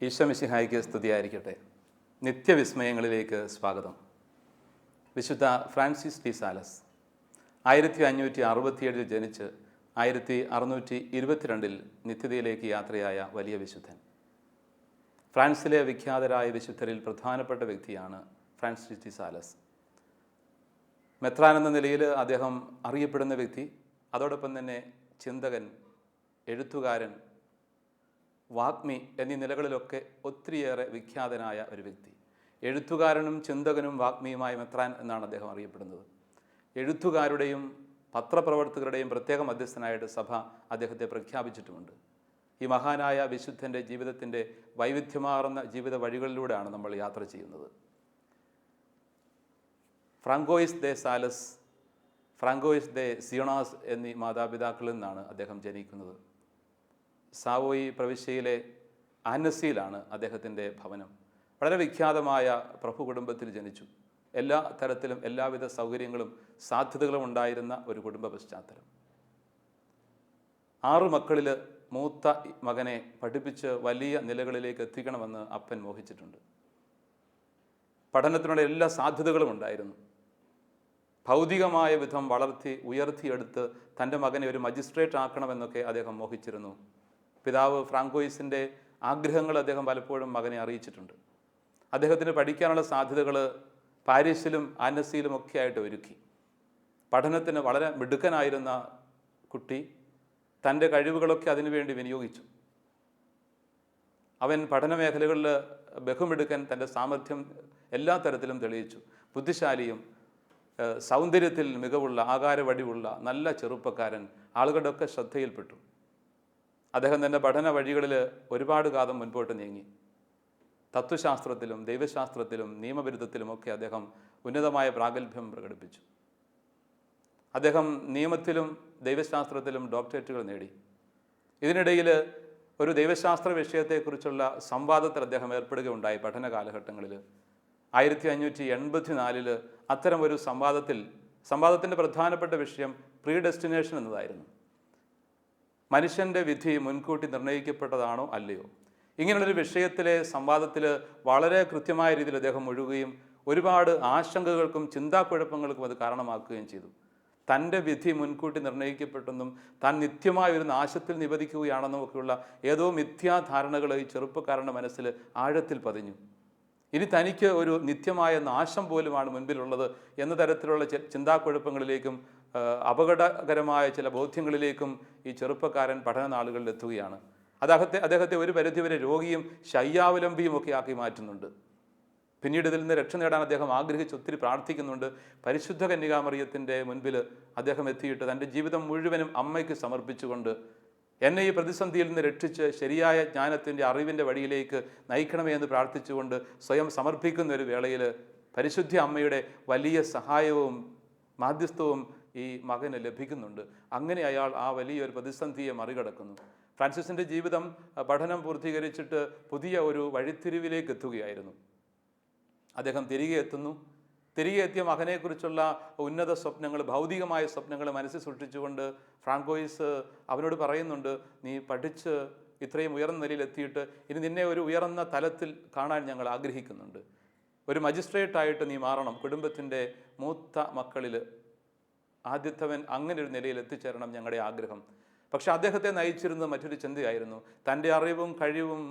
ഈശോ മിശിഹായ്ക്ക് സ്തുതിയായിരിക്കട്ടെ. നിത്യവിസ്മയങ്ങളിലേക്ക് സ്വാഗതം. വിശുദ്ധ ഫ്രാൻസിസ് ഡി സാലസ് 1567 ജനിച്ച് 1622 നിത്യതയിലേക്ക് യാത്രയായ വലിയ വിശുദ്ധൻ. ഫ്രാൻസിലെ വിഖ്യാതരായ വിശുദ്ധരിൽ പ്രധാനപ്പെട്ട വ്യക്തിയാണ് ഫ്രാൻസിസ് ഡി സാലസ്. മെത്രാൻ എന്ന നിലയിൽ അദ്ദേഹം അറിയപ്പെടുന്ന വ്യക്തി, അതോടൊപ്പം തന്നെ ചിന്തകൻ, എഴുത്തുകാരൻ, വാഗ്മി എന്നീ നിലകളിലൊക്കെ ഒത്തിരിയേറെ വിഖ്യാതനായ ഒരു വ്യക്തി. എഴുത്തുകാരനും ചിന്തകനും വാഗ്മിയുമായ മെത്രാൻ എന്നാണ് അദ്ദേഹം അറിയപ്പെടുന്നത്. എഴുത്തുകാരുടെയും പത്രപ്രവർത്തകരുടെയും പ്രത്യേക മധ്യസ്ഥനായിട്ട് സഭ അദ്ദേഹത്തെ പ്രഖ്യാപിച്ചിട്ടുമുണ്ട്. ഈ മഹാനായ വിശുദ്ധൻ്റെ ജീവിതത്തിൻ്റെ വൈവിധ്യമാർന്ന ജീവിത വഴികളിലൂടെയാണ് നമ്മൾ യാത്ര ചെയ്യുന്നത്. ഫ്രാങ്കോയിസ് ദെ സാലസ്, ഫ്രാങ്കോയിസ് ദെ സിയോണാസ് എന്നീ മാതാപിതാക്കളിൽ നിന്നാണ് അദ്ദേഹം ജനിക്കുന്നത്. സാവോയി പ്രവിശ്യയിലെ ആന്നസിയിലാണ് അദ്ദേഹത്തിൻ്റെ ഭവനം. വളരെ വിഖ്യാതമായ പ്രഭു കുടുംബത്തിൽ ജനിച്ചു. എല്ലാ തരത്തിലും എല്ലാവിധ സൗകര്യങ്ങളും സാധ്യതകളും ഉണ്ടായിരുന്ന ഒരു കുടുംബ പശ്ചാത്തലം. 6 മക്കളിൽ മൂത്ത മകനെ പഠിപ്പിച്ച് വലിയ നിലകളിലേക്ക് എത്തിക്കണമെന്ന് അപ്പൻ മോഹിച്ചിട്ടുണ്ട്. പഠനത്തിനുള്ള എല്ലാ സാധ്യതകളും ഉണ്ടായിരുന്നു. ഭൗതികമായ വിധം വളർത്തി ഉയർത്തിയെടുത്ത് തൻ്റെ മകനെ ഒരു മജിസ്ട്രേറ്റ് ആക്കണമെന്നൊക്കെ അദ്ദേഹം മോഹിച്ചിരുന്നു. പിതാവ് ഫ്രാങ്കോയിസിൻ്റെ ആഗ്രഹങ്ങൾ അദ്ദേഹം പലപ്പോഴും മകനെ അറിയിച്ചിട്ടുണ്ട്. അദ്ദേഹത്തിന് പഠിക്കാനുള്ള സാധ്യതകൾ പാരീസിലും ആന്നസിയിലും ഒക്കെ ആയിട്ട് ഒരുക്കി. പഠനത്തിന് വളരെ മിടുക്കനായിരുന്ന കുട്ടി തൻ്റെ കഴിവുകളൊക്കെ അതിനുവേണ്ടി വിനിയോഗിച്ചു. അവൻ പഠന മേഖലകളിൽ ബഹുമിടുക്കൻ, തൻ്റെ സാമർഥ്യം എല്ലാ തരത്തിലും തെളിയിച്ചു. ബുദ്ധിശാലിയും സൗന്ദര്യത്തിൽ മികവുള്ള, ആകാരവടിവുള്ള നല്ല ചെറുപ്പക്കാരൻ, ആളുകളുടെയൊക്കെ ശ്രദ്ധയിൽപ്പെട്ടു. അദ്ദേഹം തൻ്റെ പഠന വഴികളിൽ ഒരുപാട് കാലം മുൻപോട്ട് നീങ്ങി. തത്വശാസ്ത്രത്തിലും ദൈവശാസ്ത്രത്തിലും നിയമബിരുദത്തിലുമൊക്കെ അദ്ദേഹം ഉന്നതമായ പ്രാഗൽഭ്യം പ്രകടിപ്പിച്ചു. അദ്ദേഹം നിയമത്തിലും ദൈവശാസ്ത്രത്തിലും ഡോക്ടറേറ്റുകൾ നേടി. ഇതിനിടയിൽ ഒരു ദൈവശാസ്ത്ര വിഷയത്തെക്കുറിച്ചുള്ള സംവാദത്തിൽ അദ്ദേഹം ഏർപ്പെടുകയുണ്ടായി. പഠന കാലഘട്ടങ്ങളിൽ 1584 അത്തരം ഒരു സംവാദത്തിൻ്റെ പ്രധാനപ്പെട്ട വിഷയം പ്രീഡെസ്റ്റിനേഷൻ എന്നതായിരുന്നു. മനുഷ്യൻ്റെ വിധി മുൻകൂട്ടി നിർണ്ണയിക്കപ്പെട്ടതാണോ അല്ലയോ? ഇങ്ങനെയുള്ളൊരു വിഷയത്തിലെ സംവാദത്തിൽ വളരെ കൃത്യമായ രീതിയിൽ അദ്ദേഹം മുഴുകുകയും ഒരുപാട് ആശങ്കകൾക്കും ചിന്താക്കുഴപ്പങ്ങൾക്കും അത് കാരണമാക്കുകയും ചെയ്തു. തൻ്റെ വിധി മുൻകൂട്ടി നിർണ്ണയിക്കപ്പെട്ടെന്നും താൻ നിത്യമായ ഒരു നാശത്തിൽ നിവദിക്കുകയാണെന്നും ഒക്കെയുള്ള ഏതോ മിഥ്യാധാരണകൾ ഈ ചെറുപ്പക്കാരൻ്റെ മനസ്സിൽ ആഴത്തിൽ പതിഞ്ഞു. ഇനി തനിക്ക് ഒരു നിത്യമായ നാശം പോലുമാണ് മുൻപിലുള്ളത് എന്ന തരത്തിലുള്ള ചിന്താക്കുഴപ്പങ്ങളിലേക്കും അപകടകരമായ ചില ബോധ്യങ്ങളിലേക്കും ഈ ചെറുപ്പക്കാരൻ പഠന നാളുകളിൽ എത്തുകയാണ്. അദ്ദേഹത്തെ ഒരു പരിധിവരെ രോഗിയും ശയ്യാവലംബിയും ഒക്കെ ആക്കി മാറ്റുന്നുണ്ട്. പിന്നീട് ഇതിൽ നിന്ന് രക്ഷ നേടാൻ അദ്ദേഹം ആഗ്രഹിച്ച് ഒത്തിരി പ്രാർത്ഥിക്കുന്നുണ്ട്. പരിശുദ്ധ കന്യകാമറിയത്തിൻ്റെ മുൻപിൽ അദ്ദേഹം എത്തിയിട്ട് തൻ്റെ ജീവിതം മുഴുവനും അമ്മയ്ക്ക് സമർപ്പിച്ചുകൊണ്ട് എന്നെ ഈ പ്രതിസന്ധിയിൽ നിന്ന് രക്ഷിച്ച് ശരിയായ ജ്ഞാനത്തിൻ്റെ അറിവിൻ്റെ വഴിയിലേക്ക് നയിക്കണമേ എന്ന് പ്രാർത്ഥിച്ചുകൊണ്ട് സ്വയം സമർപ്പിക്കുന്ന ഒരു വേളയിൽ പരിശുദ്ധ അമ്മയുടെ വലിയ സഹായവും മാധ്യസ്ഥവും ഈ മകന് ലഭിക്കുന്നുണ്ട്. അങ്ങനെ അയാൾ ആ വലിയൊരു പ്രതിസന്ധിയെ മറികടക്കുന്നു. ഫ്രാൻസിസിൻ്റെ ജീവിതം പഠനം പൂർത്തീകരിച്ചിട്ട് പുതിയ ഒരു വഴിത്തിരിവിലേക്ക് എത്തുകയായിരുന്നു. അദ്ദേഹം തിരികെ എത്തിയ മകനെക്കുറിച്ചുള്ള ഉന്നത സ്വപ്നങ്ങൾ, ഭൗതികമായ സ്വപ്നങ്ങൾ മനസ്സിൽ സൂക്ഷിച്ചുകൊണ്ട് ഫ്രാങ്കോയിസ് അവനോട് പറയുന്നുണ്ട്, നീ പഠിച്ച് ഇത്രയും ഉയർന്ന നിലയിൽ എത്തിയിട്ട് ഇനി നിന്നെ ഒരു ഉയർന്ന തലത്തിൽ കാണാൻ ഞങ്ങൾ ആഗ്രഹിക്കുന്നുണ്ട്. ഒരു മജിസ്ട്രേറ്റായിട്ട് നീ മാറണം. കുടുംബത്തിൻ്റെ മൂത്ത മക്കളിൽ ആദ്യത്തവൻ അങ്ങനെ ഒരു നിലയിൽ എത്തിച്ചേരണം ഞങ്ങളുടെ ആഗ്രഹം. പക്ഷെ അദ്ദേഹത്തെ നയിച്ചിരുന്നത് മറ്റൊരു ചിന്തയായിരുന്നു. തൻ്റെ അറിവും കഴിവും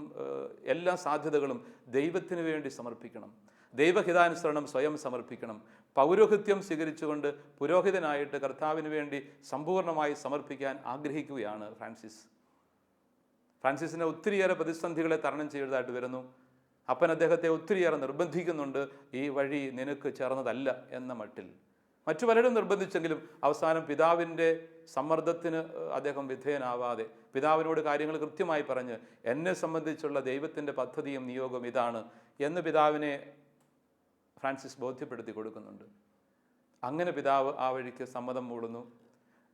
എല്ലാ സാധ്യതകളും ദൈവത്തിന് വേണ്ടി സമർപ്പിക്കണം, ദൈവഹിതാനുസരണം സ്വയം സമർപ്പിക്കണം, പൗരോഹിത്യം സ്വീകരിച്ചുകൊണ്ട് പുരോഹിതനായിട്ട് കർത്താവിന് വേണ്ടി സമ്പൂർണ്ണമായി സമർപ്പിക്കാൻ ആഗ്രഹിക്കുകയാണ് ഫ്രാൻസിസിനെ ഒത്തിരിയേറെ പ്രതിസന്ധികളെ തരണം ചെയ്തതായിട്ട് വരുന്നു. അപ്പൻ അദ്ദേഹത്തെ ഒത്തിരിയേറെ നിർബന്ധിക്കുന്നുണ്ട്, ഈ വഴി നിനക്ക് ചേർന്നതല്ല എന്ന മട്ടിൽ. മറ്റു പലരും നിർബന്ധിച്ചെങ്കിലും അവസാനം പിതാവിൻ്റെ സമ്മർദ്ദത്തിന് അദ്ദേഹം വിധേയനാവാതെ പിതാവിനോട് കാര്യങ്ങൾ കൃത്യമായി പറഞ്ഞ് എന്നെ സംബന്ധിച്ചുള്ള ദൈവത്തിൻ്റെ പദ്ധതിയും നിയോഗം ഇതാണ് എന്ന് പിതാവിനെ ഫ്രാൻസിസ് ബോധ്യപ്പെടുത്തി കൊടുക്കുന്നുണ്ട്. അങ്ങനെ പിതാവ് ആ വഴിക്ക് സമ്മതം മൂളുന്നു.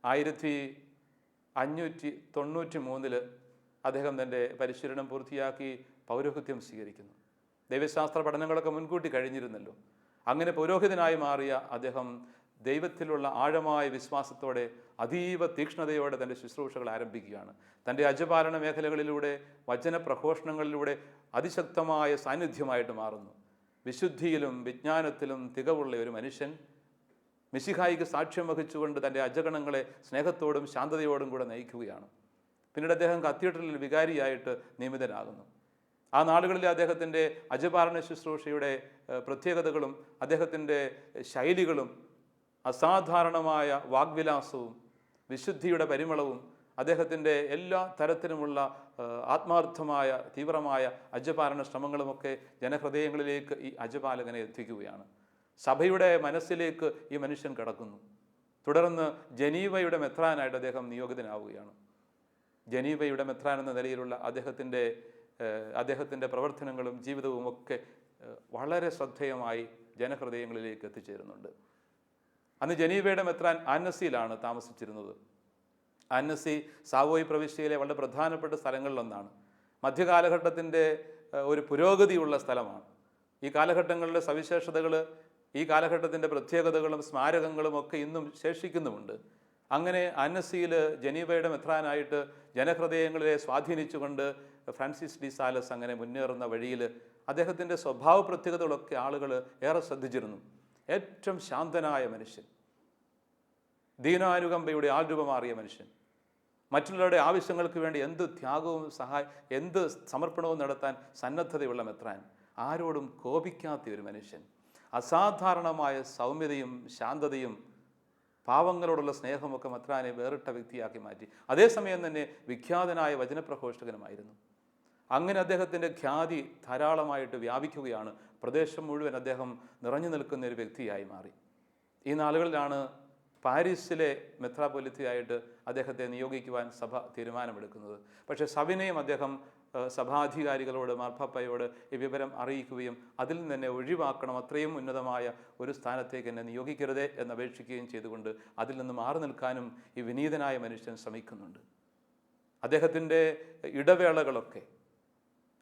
1593 അദ്ദേഹം തൻ്റെ പരിശീലനം പൂർത്തിയാക്കി പൗരോഹിത്യം സ്വീകരിക്കുന്നു. ദൈവശാസ്ത്ര പഠനങ്ങളൊക്കെ മുൻകൂട്ടി കഴിഞ്ഞിരുന്നല്ലോ. അങ്ങനെ പൗരോഹിതനായി മാറിയ അദ്ദേഹം ദൈവത്തിലുള്ള ആഴമായ വിശ്വാസത്തോടെ അതീവ തീക്ഷ്ണതയോടെ തൻ്റെ ശുശ്രൂഷകൾ ആരംഭിക്കുകയാണ്. തൻ്റെ അജപാലന മേഖലകളിലൂടെ വചനപ്രഘോഷണങ്ങളിലൂടെ അതിശക്തമായ സാന്നിധ്യമായിട്ട് മാറുന്നു. വിശുദ്ധിയിലും വിജ്ഞാനത്തിലും തികവുള്ള ഒരു മനുഷ്യൻ മിശിഹായിക്ക് സാക്ഷ്യം വഹിച്ചുകൊണ്ട് തൻ്റെ അജഗണങ്ങളെ സ്നേഹത്തോടും ശാന്തതയോടും കൂടെ നയിക്കുകയാണ്. പിന്നീട് അദ്ദേഹം കത്തീഡ്രലിൽ വികാരിയായിട്ട് നിയമിതനാകുന്നു. ആ നാളുകളിൽ അദ്ദേഹത്തിൻ്റെ അജപാലന ശുശ്രൂഷയുടെ പ്രത്യേകതകളും അദ്ദേഹത്തിൻ്റെ ശൈലികളും അസാധാരണമായ വാഗ്വിലാസവും വിശുദ്ധിയുടെ പരിമളവും അദ്ദേഹത്തിൻ്റെ എല്ലാ തരത്തിലുമുള്ള ആത്മാർത്ഥമായ തീവ്രമായ അജപാലന ശ്രമങ്ങളുമൊക്കെ ജനഹൃദയങ്ങളിലേക്ക് ഈ അജപാലകനെ എത്തിക്കുകയാണ്. സഭയുടെ മനസ്സിലേക്ക് ഈ മനുഷ്യൻ കടക്കുന്നു. തുടർന്ന് ജനീവയുടെ മെത്രാനായിട്ട് അദ്ദേഹം നിയോഗിതനാവുകയാണ്. ജനീവയുടെ മെത്രാൻ എന്ന നിലയിലുള്ള അദ്ദേഹത്തിൻ്റെ പ്രവർത്തനങ്ങളും ജീവിതവും ഒക്കെ വളരെ ശ്രദ്ധേയമായി ജനഹൃദയങ്ങളിലേക്ക് എത്തിച്ചേരുന്നുണ്ട്. അന്ന് ജനീവയുടെ മെത്രാൻ ആന്നസിയിലാണ് താമസിച്ചിരുന്നത്. ആന്നസി സാവോയ് പ്രവിശ്യയിലെ വളരെ പ്രധാനപ്പെട്ട സ്ഥലങ്ങളിലൊന്നാണ്. മധ്യകാലഘട്ടത്തിൻ്റെ ഒരു പുരോഗതിയുള്ള സ്ഥലമാണ്. ഈ കാലഘട്ടങ്ങളിലെ സവിശേഷതകൾ, ഈ കാലഘട്ടത്തിൻ്റെ പ്രത്യേകതകളും സ്മാരകങ്ങളും ഒക്കെ ഇന്നും ശേഷിക്കുന്നുമുണ്ട്. അങ്ങനെ ആന്നസിയിൽ ജനീവയുടെ മെത്രാനായിട്ട് ജനഹൃദയങ്ങളെ സ്വാധീനിച്ചുകൊണ്ട് ഫ്രാൻസിസ് ഡി സാലസ് അങ്ങനെ മുന്നേറുന്ന വഴിയിൽ അദ്ദേഹത്തിൻ്റെ സ്വഭാവ പ്രത്യേകതകളൊക്കെ ആളുകൾ ഏറെ ശ്രദ്ധിച്ചിരുന്നു. ഏറ്റവും ശാന്തനായ മനുഷ്യൻ, ദീനാനുകമ്പയുടെ ആൾരൂപമാറിയ മനുഷ്യൻ, മറ്റുള്ളവരുടെ ആവശ്യങ്ങൾക്ക് വേണ്ടി എന്ത് ത്യാഗവും എന്ത് സമർപ്പണവും നടത്താൻ സന്നദ്ധതയുള്ള മെത്രാൻ, ആരോടും കോപിക്കാത്ത ഒരു മനുഷ്യൻ, അസാധാരണമായ സൗമ്യതയും ശാന്തതയും പാവങ്ങളോടുള്ള സ്നേഹമൊക്കെ മെത്രാനെ വേറിട്ട വ്യക്തിയാക്കി മാറ്റി. അതേസമയം തന്നെ വിഖ്യാതനായ വചനപ്രഘോഷകനുമായിരുന്നു. അങ്ങനെ അദ്ദേഹത്തിൻ്റെ ഖ്യാതി ധാരാളമായിട്ട് വ്യാപിക്കുകയാണ്. പ്രദേശം മുഴുവൻ അദ്ദേഹം നിറഞ്ഞു നിൽക്കുന്ന ഒരു വ്യക്തിയായി മാറി. ഈ നാളുകളിലാണ് പാരീസിലെ മെത്രാപ്പൊലിത്തയായിട്ട് അദ്ദേഹത്തെ നിയോഗിക്കുവാൻ സഭ തീരുമാനമെടുക്കുന്നത്. പക്ഷേ സവിനയം അദ്ദേഹം സഭാധികാരികളോട്, മാർപ്പാപ്പയോട് ഈ വിവരം അറിയിക്കുകയും അതിൽ നിന്ന് എന്നെ ഒഴിവാക്കണം, അത്രയും ഉന്നതമായ ഒരു സ്ഥാനത്തേക്ക് എന്നെ നിയോഗിക്കരുതേ എന്നപേക്ഷിക്കുകയും ചെയ്തുകൊണ്ട് അതിൽ നിന്ന് മാറി നിൽക്കാനും ഈ വിനീതനായ മനുഷ്യൻ ശ്രമിക്കുന്നുണ്ട്. അദ്ദേഹത്തിൻ്റെ ഇടവേളകളൊക്കെ,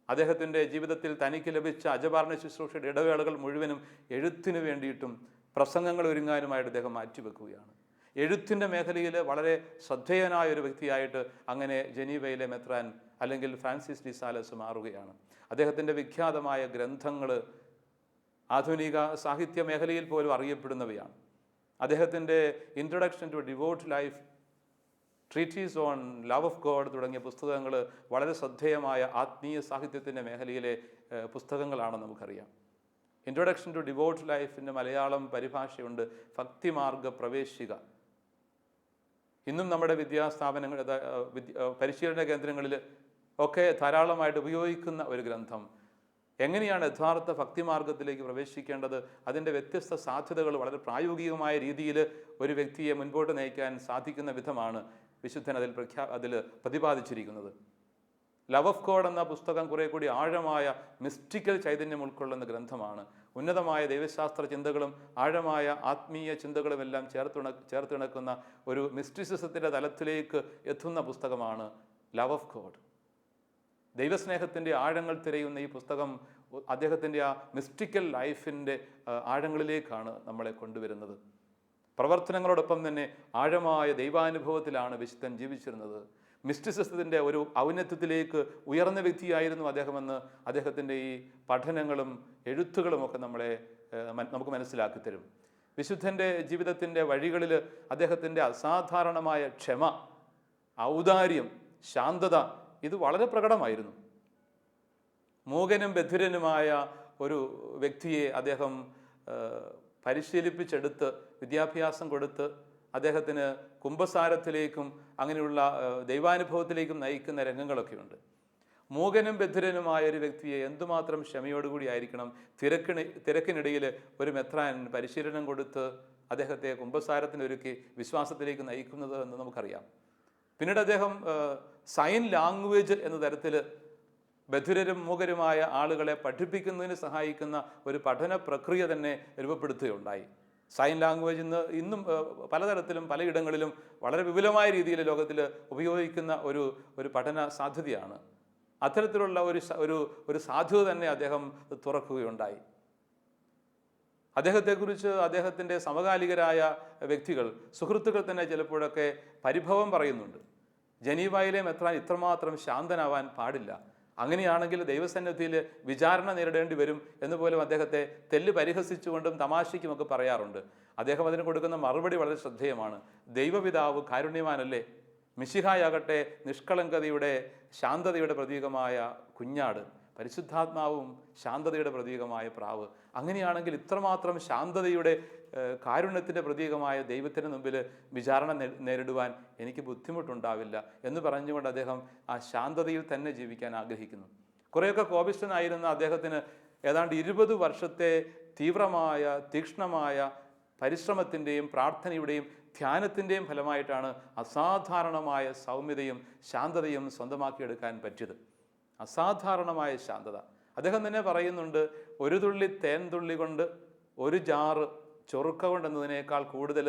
അദ്ദേഹത്തിൻ്റെ ജീവിതത്തിൽ തനിക്ക് ലഭിച്ച അജപാലന ശുശ്രൂഷയുടെ ഇടവേളകൾ മുഴുവനും എഴുത്തിനു വേണ്ടിയിട്ടും പ്രസംഗങ്ങൾ ഒരുങ്ങാനുമായിട്ട് അദ്ദേഹം മാറ്റിവെക്കുകയാണ്. എഴുത്തിൻ്റെ മേഖലയിൽ വളരെ ശ്രദ്ധേയനായ ഒരു വ്യക്തിയായിട്ട് അങ്ങനെ ജനീവയിലെ മെത്രാൻ അല്ലെങ്കിൽ ഫ്രാൻസിസ് ഡി സാലസ് മാറുകയാണ്. അദ്ദേഹത്തിൻ്റെ വിഖ്യാതമായ ഗ്രന്ഥങ്ങൾ ആധുനിക സാഹിത്യ മേഖലയിൽ പോലും അറിയപ്പെടുന്നവയാണ്. അദ്ദേഹത്തിൻ്റെ introduction to devout life, treatise on love of God തുടങ്ങിയ പുസ്തകങ്ങൾ വളരെ ശ്രദ്ധേയമായ ആത്മീയ സാഹിത്യത്തിൻ്റെ മേഖലയിലെ പുസ്തകങ്ങളാണെന്ന് നമുക്കറിയാം. ഇൻട്രൊഡക്ഷൻ ടു ഡിവോട്ട് ലൈഫിൻ്റെ മലയാളം പരിഭാഷയുണ്ട്, ഭക്തിമാർഗ പ്രവേശിക. ഇന്നും നമ്മുടെ വിദ്യാസ്ഥാപനങ്ങൾ, പരിശീലന കേന്ദ്രങ്ങളിൽ ഒക്കെ ധാരാളമായിട്ട് ഉപയോഗിക്കുന്ന ഒരു ഗ്രന്ഥം. എങ്ങനെയാണ് യഥാർത്ഥ ഭക്തിമാർഗത്തിലേക്ക് പ്രവേശിക്കേണ്ടത്, അതിൻ്റെ വ്യത്യസ്ത സാധ്യതകൾ വളരെ പ്രായോഗികമായ രീതിയിൽ ഒരു വ്യക്തിയെ മുൻപോട്ട് നയിക്കാൻ സാധിക്കുന്ന വിധമാണ് വിശുദ്ധൻ അതിൽ പ്രതിപാദിച്ചിരിക്കുന്നത്. ലവ് ഓഫ് ഗോഡ് എന്ന പുസ്തകം കുറെ കൂടി ആഴമായ മിസ്റ്റിക്കൽ ചൈതന്യം ഉൾക്കൊള്ളുന്ന ഗ്രന്ഥമാണ്. ഉന്നതമായ ദൈവശാസ്ത്ര ചിന്തകളും ആഴമായ ആത്മീയ ചിന്തകളും എല്ലാം ചേർത്തിണക്കുന്ന ഒരു മിസ്റ്റിസിസത്തിൻ്റെ തലത്തിലേക്ക് എത്തുന്ന പുസ്തകമാണ് ലവ് ഓഫ് ഗോഡ്. ദൈവസ്നേഹത്തിൻ്റെ ആഴങ്ങൾ തിരയുന്ന ഈ പുസ്തകം അദ്ദേഹത്തിൻ്റെ ആ മിസ്റ്റിക്കൽ ലൈഫിൻ്റെ ആഴങ്ങളിലേക്കാണ് നമ്മളെ കൊണ്ടുവരുന്നത്. പ്രവർത്തനങ്ങളോടൊപ്പം തന്നെ ആഴമായ ദൈവാനുഭവത്തിലാണ് വിശുദ്ധൻ ജീവിച്ചിരുന്നത്. മിസ്റ്റിസിസത്തിൻ്റെ ഒരു ഔന്നത്യത്തിലേക്ക് ഉയർന്ന വ്യക്തിയായിരുന്നു അദ്ദേഹമെന്ന് അദ്ദേഹത്തിൻ്റെ ഈ പഠനങ്ങളും എഴുത്തുകളുമൊക്കെ നമുക്ക് മനസ്സിലാക്കി തരും. വിശുദ്ധൻ്റെ ജീവിതത്തിൻ്റെ വഴികളിൽ അദ്ദേഹത്തിൻ്റെ അസാധാരണമായ ക്ഷമ, ഔദാര്യം, ശാന്തത ഇത് വളരെ പ്രകടമായിരുന്നു. മൂകനും ബധിരനുമായ ഒരു വ്യക്തിയെ അദ്ദേഹം പരിശീലിപ്പിച്ചെടുത്ത് വിദ്യാഭ്യാസം കൊടുത്ത് അദ്ദേഹത്തിന് കുംഭസാരത്തിലേക്കും അങ്ങനെയുള്ള ദൈവാനുഭവത്തിലേക്കും നയിക്കുന്ന രംഗങ്ങളൊക്കെയുണ്ട്. മൂകനും ബധിരനുമായ ഒരു വ്യക്തിയെ എന്തുമാത്രം ക്ഷമയോടുകൂടി ആയിരിക്കണം തിരക്കിനിടയിൽ ഒരു മെത്രാൻ പരിശീലനം കൊടുത്ത് അദ്ദേഹത്തെ കുമ്പസാരത്തിനൊരുക്കി വിശ്വാസത്തിലേക്ക് നയിക്കുന്നത് എന്ന് നമുക്കറിയാം. പിന്നീട് അദ്ദേഹം സൈൻ ലാംഗ്വേജ് എന്ന തരത്തിൽ ബധിരരും മൂകരുമായ ആളുകളെ പഠിപ്പിക്കുന്നതിന് സഹായിക്കുന്ന ഒരു പഠന പ്രക്രിയ തന്നെ രൂപപ്പെടുത്തുകയുണ്ടായി. സൈൻ ലാംഗ്വേജ് ഇന്നും പലതരത്തിലും പലയിടങ്ങളിലും വളരെ വിപുലമായ രീതിയിൽ ലോകത്തിൽ ഉപയോഗിക്കുന്ന ഒരു പഠന സാധ്യതയാണ്. അത്തരത്തിലുള്ള ഒരു സാധ്യത തന്നെ അദ്ദേഹം തുറക്കുകയുണ്ടായി. അദ്ദേഹത്തെക്കുറിച്ച് അദ്ദേഹത്തിൻ്റെ സമകാലികരായ വ്യക്തികൾ, സുഹൃത്തുക്കൾ തന്നെ ചിലപ്പോഴൊക്കെ പരിഭവം പറയുന്നുണ്ട്. ജനീവയിലെ മെത്രാൻ ഇത്രമാത്രം ശാന്തനാവാൻ പാടില്ല, അങ്ങനെയാണെങ്കിൽ ദൈവസന്നിധിയിൽ വിചാരണ നേരിടേണ്ടി വരും എന്ന് പോലും അദ്ദേഹത്തെ തെല്ല് പരിഹസിച്ചുകൊണ്ടും തമാശയ്ക്കുമൊക്കെ പറയാറുണ്ട്. അദ്ദേഹം അതിന് കൊടുക്കുന്ന മറുപടി വളരെ ശ്രദ്ധേയമാണ്. ദൈവപിതാവ് കാരുണ്യവാനല്ലേ, മിശിഹായാകട്ടെ നിഷ്കളങ്കതയുടെ ശാന്തതയുടെ പ്രതീകമായ കുഞ്ഞാട്, പരിശുദ്ധാത്മാവും ശാന്തതയുടെ പ്രതീകമായ പ്രാവ്. അങ്ങനെയാണെങ്കിൽ ഇത്രമാത്രം ശാന്തതയുടെ കാരുണ്യത്തിൻ്റെ പ്രതീകമായ ദൈവത്തിന് മുമ്പിൽ വിചാരണ നേരിടുവാൻ എനിക്ക് ബുദ്ധിമുട്ടുണ്ടാവില്ല എന്ന് പറഞ്ഞുകൊണ്ട് അദ്ദേഹം ആ ശാന്തതയിൽ തന്നെ ജീവിക്കാൻ ആഗ്രഹിക്കുന്നു. കുറേയൊക്കെ കോപിഷ്ഠനായിരുന്ന അദ്ദേഹത്തിന് ഏതാണ്ട് 20 വർഷത്തെ തീവ്രമായ തീക്ഷ്ണമായ പരിശ്രമത്തിൻ്റെയും പ്രാർത്ഥനയുടെയും ധ്യാനത്തിൻ്റെയും ഫലമായിട്ടാണ് അസാധാരണമായ സൗമ്യതയും ശാന്തതയും സ്വന്തമാക്കിയെടുക്കാൻ പറ്റിയത്. അസാധാരണമായ ശാന്തത. അദ്ദേഹം തന്നെ പറയുന്നുണ്ട്, ഒരു തുള്ളി തേൻ തുള്ളി കൊണ്ട് ഒരു ജാറ് ചൊറുക്ക കൊണ്ടെന്നതിനേക്കാൾ കൂടുതൽ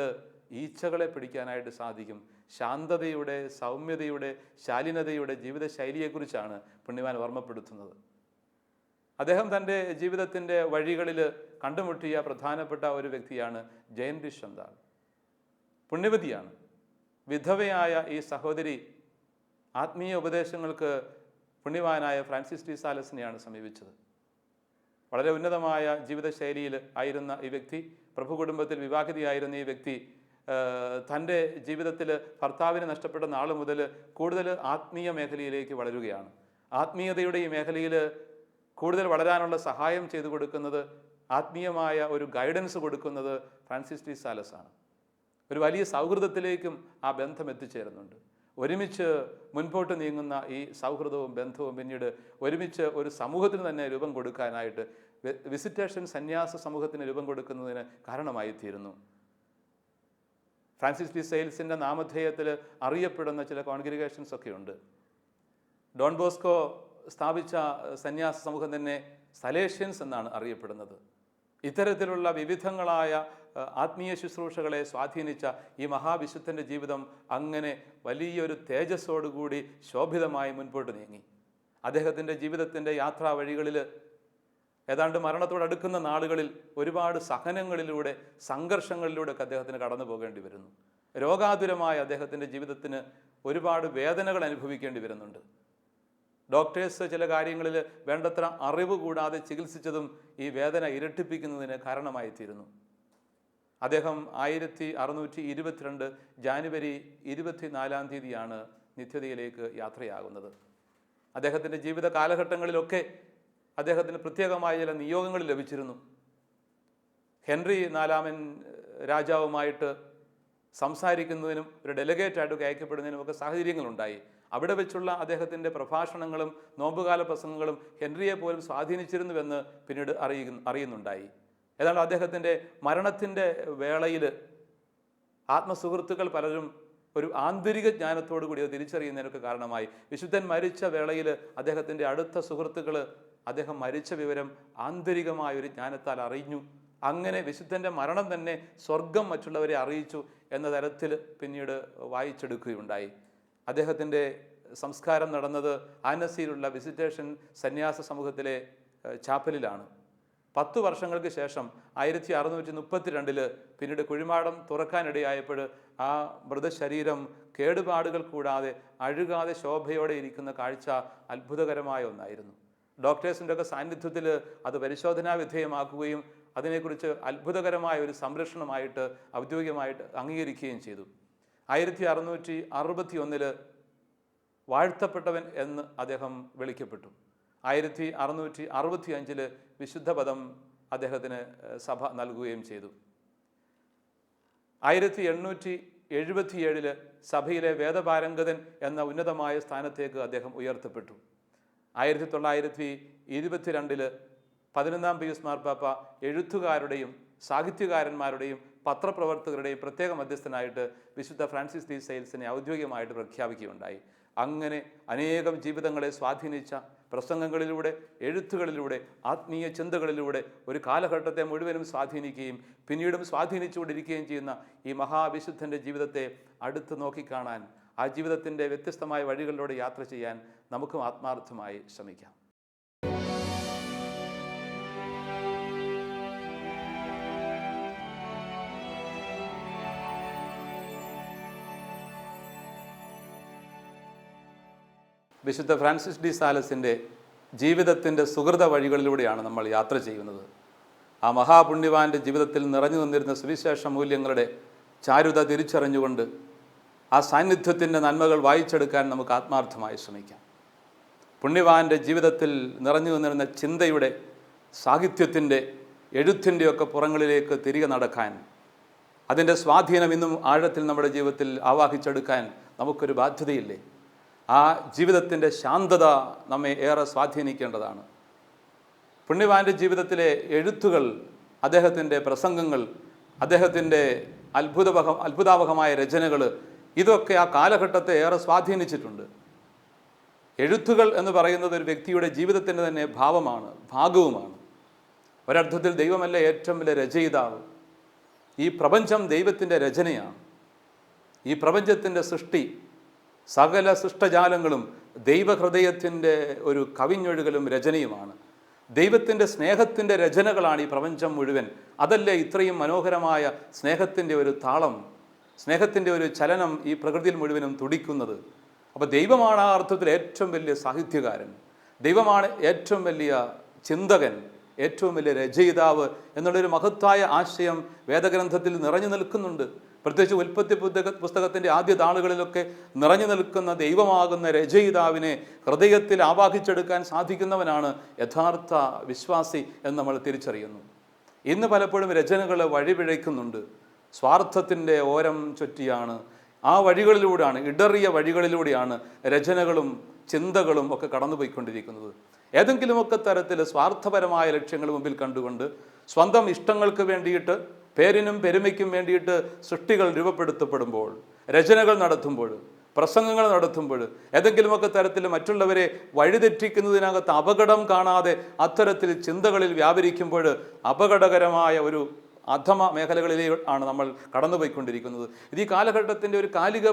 ഈച്ചകളെ പിടിക്കാനായിട്ട് സാധിക്കും. ശാന്തതയുടെ, സൗമ്യതയുടെ, ശാലീനതയുടെ ജീവിതശൈലിയെക്കുറിച്ചാണ് പുണ്യവാൻ ഓർമ്മപ്പെടുത്തുന്നത്. അദ്ദേഹം തൻ്റെ ജീവിതത്തിൻ്റെ വഴികളിൽ കണ്ടുമുട്ടിയ പ്രധാനപ്പെട്ട ഒരു വ്യക്തിയാണ് ജയൻ ഡി ഷന്താൾ. പുണ്യവതിയാണ്. വിധവയായ ഈ സഹോദരി ആത്മീയ ഉപദേശങ്ങൾക്ക് പുണ്യവാനായ ഫ്രാൻസിസ് ഡി സാലസിനെയാണ് സമീപിച്ചത്. വളരെ ഉന്നതമായ ജീവിതശൈലിയിൽ ആയിരുന്ന ഈ വ്യക്തി, പ്രഭു കുടുംബത്തിൽ വിവാഹിതയായിരുന്ന ഈ വ്യക്തി തൻ്റെ ജീവിതത്തിൽ ഭർത്താവിനെ നഷ്ടപ്പെട്ട നാൾ മുതൽ കൂടുതൽ ആത്മീയ മേഖലയിലേക്ക് വളരുകയാണ്. ആത്മീയതയുടെ ഈ മേഖലയിൽ കൂടുതൽ വളരാനുള്ള സഹായം ചെയ്തു കൊടുക്കുന്നത്, ആത്മീയമായ ഒരു ഗൈഡൻസ് കൊടുക്കുന്നത് ഫ്രാൻസിസ് ഡി സാലസ് ആണ്. ഒരു വലിയ സൗഹൃദത്തിലേക്കും ആ ബന്ധം എത്തിച്ചേരുന്നുണ്ട്. ഒരുമിച്ച് മുൻപോട്ട് നീങ്ങുന്ന ഈ സൗഹൃദവും ബന്ധവും പിന്നീട് ഒരുമിച്ച് ഒരു സമൂഹത്തിന് തന്നെ രൂപം കൊടുക്കാനായിട്ട്, വിസിറ്റേഷൻ സന്യാസ സമൂഹത്തിന് രൂപം കൊടുക്കുന്നതിന് കാരണമായി തീരുന്നു. ഫ്രാൻസിസ് ഡി സെയിൽസിൻ്റെ നാമധേയത്തിൽ അറിയപ്പെടുന്ന ചില കോൺഗ്രിഗേഷൻസ് ഒക്കെ ഉണ്ട്. ഡോൺ ബോസ്കോ സ്ഥാപിച്ച സന്യാസ സമൂഹം തന്നെ സലേഷ്യൻസ് എന്നാണ് അറിയപ്പെടുന്നത്. ഇത്തരത്തിലുള്ള വിവിധങ്ങളായ ആത്മീയ ശുശ്രൂഷകളെ സ്വാധീനിച്ച ഈ മഹാവിശുദ്ധൻ്റെ ജീവിതം അങ്ങനെ വലിയൊരു തേജസ്സോടുകൂടി ശോഭിതമായി മുൻപോട്ട് നീങ്ങി. അദ്ദേഹത്തിൻ്റെ ജീവിതത്തിൻ്റെ യാത്രാ വഴികളിൽ ഏതാണ്ട് മരണത്തോടടുക്കുന്ന നാളുകളിൽ ഒരുപാട് സഹനങ്ങളിലൂടെ, സംഘർഷങ്ങളിലൂടെ ഒക്കെ അദ്ദേഹത്തിന് കടന്നു പോകേണ്ടി വരുന്നു. രോഗാതുരമായ അദ്ദേഹത്തിൻ്റെ ജീവിതത്തിന് ഒരുപാട് വേദനകൾ അനുഭവിക്കേണ്ടി വരുന്നുണ്ട്. ഡോക്ടേഴ്സ് ചില കാര്യങ്ങളിൽ വേണ്ടത്ര അറിവ് കൂടാതെ ചികിത്സിച്ചതും ഈ വേദന ഇരട്ടിപ്പിക്കുന്നതിന് കാരണമായി തീരുന്നു. അദ്ദേഹം 1622 ജാനുവരി 24 തീയതിയാണ് നിത്യതയിലേക്ക് യാത്രയാകുന്നത്. അദ്ദേഹത്തിൻ്റെ ജീവിത കാലഘട്ടങ്ങളിലൊക്കെ അദ്ദേഹത്തിന് പ്രത്യേകമായ ചില നിയോഗങ്ങൾ ലഭിച്ചിരുന്നു. ഹെൻറി 4 രാജാവുമായിട്ട് സംസാരിക്കുന്നതിനും ഒരു ഡെലഗേറ്റായിട്ടൊക്കെ അയക്കപ്പെടുന്നതിനുമൊക്കെ സാഹചര്യങ്ങളുണ്ടായി. അവിടെ വെച്ചുള്ള അദ്ദേഹത്തിൻ്റെ പ്രഭാഷണങ്ങളും നോമ്പുകാല പ്രസംഗങ്ങളും ഹെൻറിയെ പോലും സ്വാധീനിച്ചിരുന്നുവെന്ന് പിന്നീട് അറിയുന്നുണ്ടായി. ഏതാണ്ട് അദ്ദേഹത്തിൻ്റെ മരണത്തിൻ്റെ വേളയിൽ ആത്മസുഹൃത്തുക്കൾ പലരും ഒരു ആന്തരിക ജ്ഞാനത്തോടു കൂടി അത് തിരിച്ചറിയുന്നതിനൊക്കെ കാരണമായി. വിശുദ്ധൻ മരിച്ച വേളയിൽ അദ്ദേഹത്തിൻ്റെ അടുത്ത സുഹൃത്തുക്കൾ അദ്ദേഹം മരിച്ച വിവരം ആന്തരികമായ ഒരു ജ്ഞാനത്താൽ അറിഞ്ഞു. അങ്ങനെ വിശുദ്ധൻ്റെ മരണം തന്നെ സ്വർഗം മറ്റുള്ളവരെ അറിയിച്ചു എന്ന തരത്തിൽ പിന്നീട് വായിച്ചെടുക്കുകയുണ്ടായി. അദ്ദേഹത്തിൻ്റെ സംസ്കാരം നടന്നത് ആനസിയിലുള്ള വിസിറ്റേഷൻ സന്യാസ സമൂഹത്തിലെ ചാപ്പലിലാണ്. 10 വർഷങ്ങൾക്ക് ശേഷം 1632 പിന്നീട് കുഴിമാടം തുറക്കാനിടയായപ്പോൾ ആ മൃതശരീരം കേടുപാടുകൾ കൂടാതെ അഴുകാതെ ശോഭയോടെ ഇരിക്കുന്ന കാഴ്ച അത്ഭുതകരമായ ഒന്നായിരുന്നു. ഡോക്ടേഴ്സിൻ്റെ ഒക്കെ സാന്നിധ്യത്തിൽ അത് പരിശോധനാ വിധേയമാക്കുകയും അതിനെക്കുറിച്ച് അത്ഭുതകരമായ ഒരു സംരക്ഷണമായിട്ട് ഔദ്യോഗികമായിട്ട് അംഗീകരിക്കുകയും ചെയ്തു. 1661 വാഴ്ത്തപ്പെട്ടവൻ എന്ന് അദ്ദേഹം വിളിക്കപ്പെട്ടു. 1665 വിശുദ്ധ പദം അദ്ദേഹത്തിന് സഭ നൽകുകയും ചെയ്തു. 1877 സഭയിലെ വേദപാരംഗതൻ എന്ന ഉന്നതമായ സ്ഥാനത്തേക്ക് അദ്ദേഹം ഉയർത്തപ്പെട്ടു. 1922 11 പീയൂസ് മാർപ്പാപ്പ എഴുത്തുകാരുടെയും സാഹിത്യകാരന്മാരുടെയും പത്രപ്രവർത്തകരുടെയും പ്രത്യേക മധ്യസ്ഥനായിട്ട് വിശുദ്ധ ഫ്രാൻസിസ് ഡി സെയിൽസിനെ ഔദ്യോഗികമായിട്ട് പ്രഖ്യാപിക്കുകയുണ്ടായി. അങ്ങനെ അനേകം ജീവിതങ്ങളെ സ്വാധീനിച്ച പ്രസംഗങ്ങളിലൂടെ, എഴുത്തുകളിലൂടെ, ആത്മീയ ചിന്തകളിലൂടെ ഒരു കാലഘട്ടത്തെ മുഴുവനും സ്വാധീനിക്കുകയും പിന്നീടും സ്വാധീനിച്ചുകൊണ്ടിരിക്കുകയും ചെയ്യുന്ന ഈ മഹാവിശുദ്ധൻ്റെ ജീവിതത്തെ അടുത്ത് നോക്കിക്കാണാൻ, ആ ജീവിതത്തിൻ്റെ വ്യത്യസ്തമായ വഴികളിലൂടെ യാത്ര ചെയ്യാൻ നമുക്കും ആത്മാർത്ഥമായി ശ്രമിക്കാം. വിശുദ്ധ ഫ്രാൻസിസ് ഡി സാലസിൻ്റെ ജീവിതത്തിൻ്റെ സുഹൃത വഴികളിലൂടെയാണ് നമ്മൾ യാത്ര ചെയ്യുന്നത്. ആ മഹാപുണ്യവാൻ്റെ ജീവിതത്തിൽ നിറഞ്ഞു നിന്നിരുന്ന സുവിശേഷ മൂല്യങ്ങളുടെ ചാരുത തിരിച്ചറിഞ്ഞുകൊണ്ട് ആ സാന്നിധ്യത്തിൻ്റെ നന്മകൾ വായിച്ചെടുക്കാൻ നമുക്ക് ആത്മാർത്ഥമായി ശ്രമിക്കാം. പുണ്യവാൻ്റെ ജീവിതത്തിൽ നിറഞ്ഞു നിന്നിരുന്ന ചിന്തയുടെ, സാഹിത്യത്തിൻ്റെ, എഴുത്തിൻ്റെയൊക്കെ പുറങ്ങളിലേക്ക് തിരികെ നടക്കാൻ, അതിൻ്റെ സ്വാധീനം ഇന്നും ആഴത്തിൽ നമ്മുടെ ജീവിതത്തിൽ ആവാഹിച്ചെടുക്കാൻ നമുക്കൊരു ബാധ്യതയില്ലേ? ആ ജീവിതത്തിൻ്റെ ശാന്തത നമ്മെ ഏറെ സ്വാധീനിക്കേണ്ടതാണ്. പുണ്യവാൻ്റെ ജീവിതത്തിലെ എഴുത്തുകൾ, അദ്ദേഹത്തിൻ്റെ പ്രസംഗങ്ങൾ, അദ്ദേഹത്തിൻ്റെ അത്ഭുതാവഹമായ രചനകൾ, ഇതൊക്കെ ആ കാലഘട്ടത്തെ ഏറെ സ്വാധീനിച്ചിട്ടുണ്ട്. എഴുത്തുകൾ എന്ന് പറയുന്നത് ഒരു വ്യക്തിയുടെ ജീവിതത്തിൻ്റെ തന്നെ ഭാവമാണ്, ഭാഗവുമാണ്. ഒരർത്ഥത്തിൽ ദൈവമല്ല ഏറ്റവും വലിയ രചയിതാവ്. ഈ പ്രപഞ്ചം ദൈവത്തിൻ്റെ രചനയാണ്. ഈ പ്രപഞ്ചത്തിൻ്റെ സൃഷ്ടി, സകല സൃഷ്ടജാലങ്ങളും ദൈവഹൃദയത്തിൻ്റെ ഒരു കവിഞ്ഞൊഴുകലും രചനയുമാണ്. ദൈവത്തിൻ്റെ സ്നേഹത്തിൻ്റെ രചനകളാണ് ഈ പ്രപഞ്ചം മുഴുവൻ. അതല്ലേ ഇത്രയും മനോഹരമായ സ്നേഹത്തിൻ്റെ ഒരു താളം, സ്നേഹത്തിൻ്റെ ഒരു ചലനം ഈ പ്രകൃതിയിൽ മുഴുവനും തുടിക്കുന്നത്. അപ്പോൾ ദൈവമാണ് ആ അർത്ഥത്തിൽ ഏറ്റവും വലിയ സാഹിത്യകാരൻ, ദൈവമാണ് ഏറ്റവും വലിയ ചിന്തകൻ, ഏറ്റവും വലിയ രചയിതാവ് എന്നുള്ളൊരു മഹത്തായ ആശയം വേദഗ്രന്ഥത്തിൽ നിറഞ്ഞു നിൽക്കുന്നുണ്ട്. പ്രത്യേകിച്ച് ഉൽപ്പത്തി പുസ്തകത്തിൻ്റെ ആദ്യ താളുകളിലൊക്കെ നിറഞ്ഞു നിൽക്കുന്ന ദൈവമാകുന്ന രചയിതാവിനെ ഹൃദയത്തിൽ ആവാഹിച്ചെടുക്കാൻ സാധിക്കുന്നവനാണ് യഥാർത്ഥ വിശ്വാസി എന്ന് നമ്മൾ തിരിച്ചറിയുന്നു. ഇന്ന് പലപ്പോഴും രചനകൾ വഴിപിഴയ്ക്കുന്നുണ്ട്. സ്വാർത്ഥത്തിൻ്റെ ഓരം ചുറ്റിയാണ്, ആ വഴികളിലൂടെയാണ്, ഇടറിയ വഴികളിലൂടെയാണ് രചനകളും ചിന്തകളും ഒക്കെ കടന്നുപോയിക്കൊണ്ടിരിക്കുന്നത്. ഏതെങ്കിലുമൊക്കെ തരത്തിൽ സ്വാർത്ഥപരമായ ലക്ഷ്യങ്ങൾ മുമ്പിൽ കണ്ടുകൊണ്ട് സ്വന്തം ഇഷ്ടങ്ങൾക്ക് വേണ്ടിയിട്ട്, പേരിനും പെരുമയ്ക്കും വേണ്ടിയിട്ട് സൃഷ്ടികൾ രൂപപ്പെടുത്തപ്പെടുമ്പോൾ, രചനകൾ നടത്തുമ്പോൾ, പ്രസംഗങ്ങൾ നടത്തുമ്പോൾ, ഏതെങ്കിലുമൊക്കെ തരത്തിൽ മറ്റുള്ളവരെ വഴിതെറ്റിക്കുന്നതിനകത്ത് അപകടം കാണാതെ അത്തരത്തിൽ ചിന്തകളിൽ വ്യാപരിക്കുമ്പോൾ അപകടകരമായ ഒരു അധമ മേഖലകളിലാണ് നമ്മൾ കടന്നുപോയിക്കൊണ്ടിരിക്കുന്നത്. ഇത് ഈ കാലഘട്ടത്തിൻ്റെ ഒരു കാലിക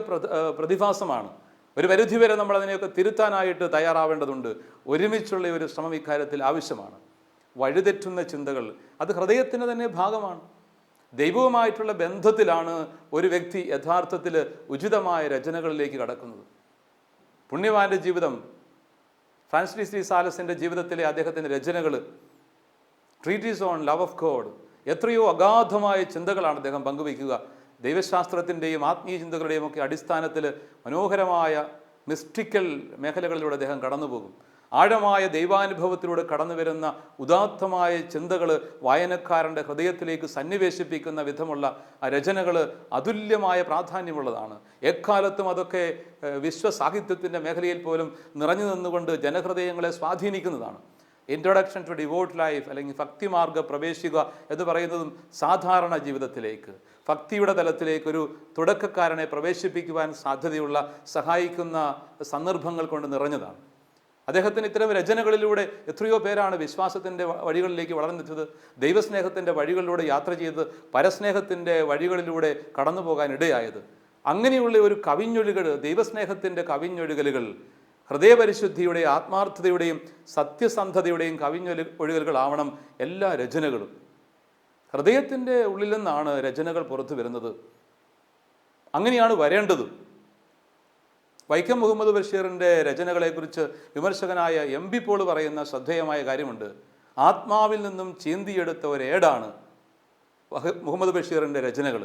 പ്രതിഭാസമാണ്. ഒരു പരിധിവരെ നമ്മൾ അതിനെയൊക്കെ തിരുത്താനായിട്ട് തയ്യാറാവേണ്ടതുണ്ട്. ഒരുമിച്ചുള്ള ഒരു ശ്രമം ഇക്കാര്യത്തിൽ ആവശ്യമാണ്. വഴിതെറ്റുന്ന ചിന്തകൾ അത് ഹൃദയത്തിൻ്റെ തന്നെ ഭാഗമാണ്. ദൈവവുമായിട്ടുള്ള ബന്ധത്തിലാണ് ഒരു വ്യക്തി യഥാർത്ഥത്തിൽ ഉചിതമായ രചനകളിലേക്ക് കടക്കുന്നത്. പുണ്യവാൻ്റെ ജീവിതം, ഫ്രാൻസിസ് ഡി സാലസിൻ്റെ ജീവിതത്തിലെ അദ്ദേഹത്തിൻ്റെ രചനകൾ, treaties on love of God, എത്രയോ അഗാധമായ ചിന്തകളാണ് അദ്ദേഹം പങ്കുവയ്ക്കുക. ദൈവശാസ്ത്രത്തിൻ്റെയും ആത്മീയ ചിന്തകളുടെയും ഒക്കെ അടിസ്ഥാനത്തിൽ മനോഹരമായ മിസ്റ്റിക്കൽ മേഖലകളിലൂടെ അദ്ദേഹം കടന്നുപോകും. ആഴമായ ദൈവാനുഭവത്തിലൂടെ കടന്നു വരുന്ന ഉദാത്തമായ ചിന്തകൾ വായനക്കാരൻ്റെ ഹൃദയത്തിലേക്ക് സന്നിവേശിപ്പിക്കുന്ന വിധമുള്ള രചനകൾ അതുല്യമായ പ്രാധാന്യമുള്ളതാണ്. എക്കാലത്തും അതൊക്കെ വിശ്വസാഹിത്യത്തിൻ്റെ മേഖലയിൽ പോലും നിറഞ്ഞു നിന്നുകൊണ്ട് ജനഹൃദയങ്ങളെ സ്വാധീനിക്കുന്നതാണ്. ഇൻട്രൊഡക്ഷൻ ടു ഡിവോട്ട് ലൈഫ് അല്ലെങ്കിൽ ഭക്തിമാർഗ പ്രവേശിക്കുക എന്ന് പറയുന്നതും സാധാരണ ജീവിതത്തിലേക്ക്, ഭക്തിയുടെ തലത്തിലേക്ക് ഒരു തുടക്കക്കാരനെ പ്രവേശിപ്പിക്കുവാൻ സാധ്യതയുള്ള സഹായിക്കുന്ന സന്ദർഭങ്ങൾ കൊണ്ട് നിറഞ്ഞതാണ്. അദ്ദേഹത്തിന് ഇത്തരം രചനകളിലൂടെ എത്രയോ പേരാണ് വിശ്വാസത്തിൻ്റെ വഴികളിലേക്ക് വളർന്നെത്തിയത്, ദൈവസ്നേഹത്തിൻ്റെ വഴികളിലൂടെ യാത്ര ചെയ്ത് പരസ്നേഹത്തിൻ്റെ വഴികളിലൂടെ കടന്നു പോകാൻ ഇടയായത്. അങ്ങനെയുള്ള ഒരു കവിഞ്ഞൊഴുകൾ, ദൈവസ്നേഹത്തിൻ്റെ കവിഞ്ഞൊഴുകലുകൾ, ഹൃദയപരിശുദ്ധിയുടെയും ആത്മാർത്ഥതയുടെയും സത്യസന്ധതയുടെയും ഒഴുകലുകളാവണം എല്ലാ രചനകളും. ഹൃദയത്തിൻ്റെ ഉള്ളിൽ നിന്നാണ് രചനകൾ പുറത്തു വരുന്നത്. അങ്ങനെയാണ് വരേണ്ടത്. വൈക്കം മുഹമ്മദ് ബഷീറിൻ്റെ രചനകളെക്കുറിച്ച് വിമർശകനായ എം.ബി. പോൾ പറയുന്ന ശ്രദ്ധേയമായ കാര്യമുണ്ട്. ആത്മാവിൽ നിന്നും ചീന്തിയെടുത്ത ഒരേടാണ് മുഹമ്മദ് ബഷീറിൻ്റെ രചനകൾ.